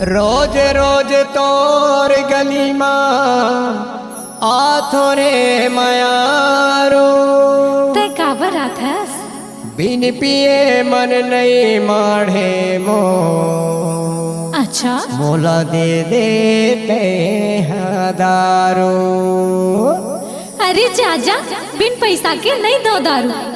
रोज रोज तोर गली माँ आथो रे मायारो ते काबर आथस बिन पिए मन नहीं माढ़े मो अच्छा मोला दे देते हदारो। अरे जाजा बिन पैसा के नहीं दो दारू।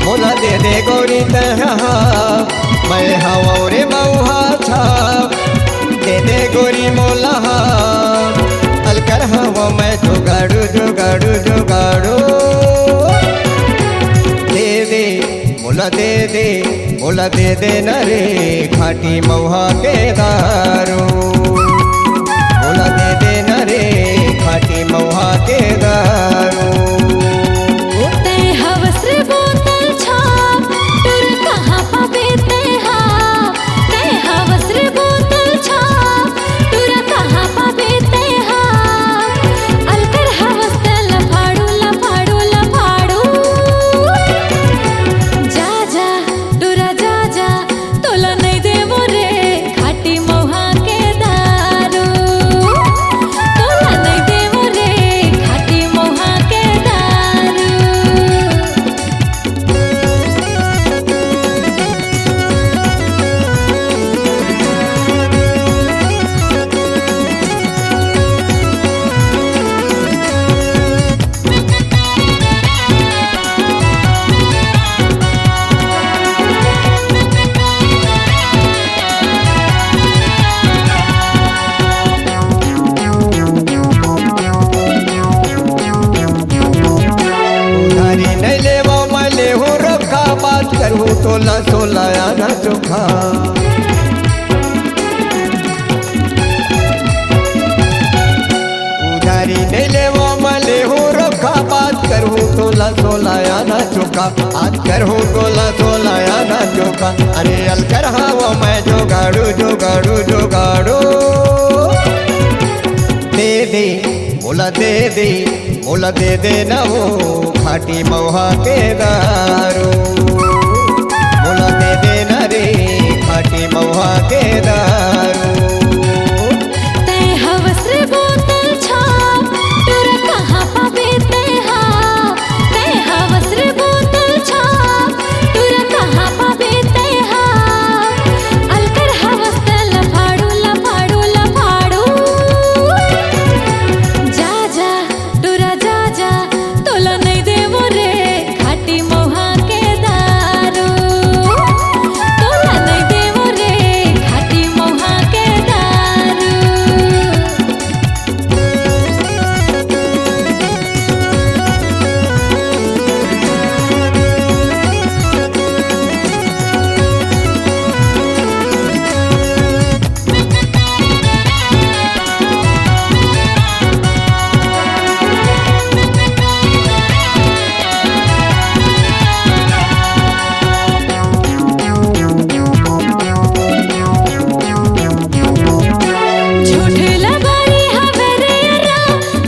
मोला दे दे गोरी तहा मैं हवा रे मऊहा छाप दे दे गोरी मोला अलकर हवा मैं जुगाड़ू जुगाड़ू जुगाड़ू दे दे मोला दे दे मोला दे दे न रे खाटी मऊहा के दारू मोला दे दे न रे खाटी मऊहा के दारू। करूँ तोला तोला आना चोखा उधारी नहीं ले वो मले हो रखा बात करूँ तोला तोला आना चोखा आज करूँ तोला तोला आना चोखा। अरे अलकर हवा मैं जोगाड़ू जोगाड़ू जोगाड़ू दे दे मोला दे दे मोला दे दे न वो खाटी मऊहा के दारू मोला दे दे न रे खाटी मऊहा के दारू। ते हवस रे बोतल छाप तुर कहाँ पावे ते हाँ ते हवस रे बोतल छाप तुर कहाँ पावे ते हाँ अलकर हवस ते लफाड़ू लफाड़ू लफाड़ू जा जा तुरा जा जा तोला नहीं दे मोरे खाटी मऊहा के दारू तोला नहीं दे मोरे खाटी मऊहा के दारू। झूठ लगाई हवे रे अरा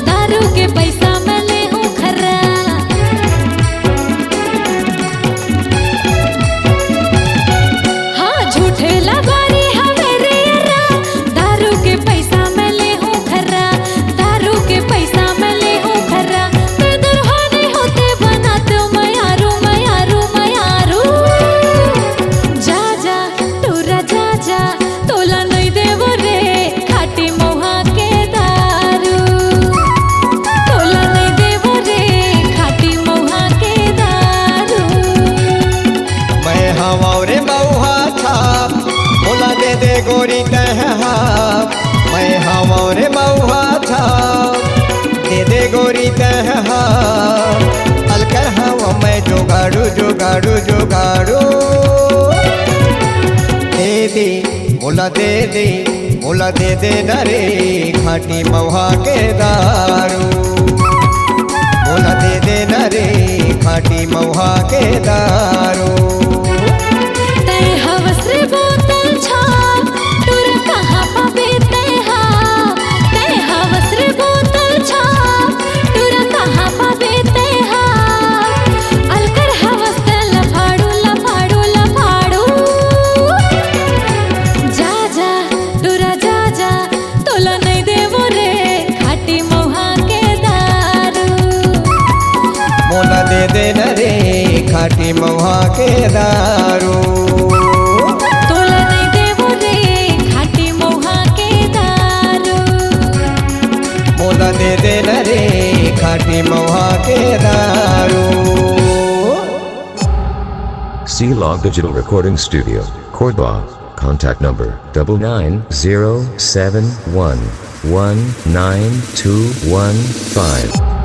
दारू के पैसा मैं ले हूँ खरा। हाँ झूठ लगाई हवे रे अरा दारू के पैसा मैं ले हूँ खरा दारू के पैसा मैं ले हूँ खरा। ते दुल्हने होते बनाते मैं यारू मैं यारू मैं यारू जा जा टूरा जा जा तोला नहीं देवो रे खाटी मऊहा के दारू तोला नहीं देवो रे खाटी मऊहा के दारू। मैं हवा रे मऊहा छाप मोला दे दे गोरी तहा मैं हवा रे मऊहा छाप दे दे गोरी तहा अलकर हवा मैं जोगाड़ू जोगाड़ू जोगाड़ू दे दे मोला दे दे मोला दे दे न रे खाटी मऊहा के दारू खाटी महुआ के दारू। तोला नहीं देवो रे खाटी महुआ के दारू। मोला दे दे न रे खाटी महुआ के दारू। C-Log Digital Recording Studio, Cordoba. Contact number 9907119215.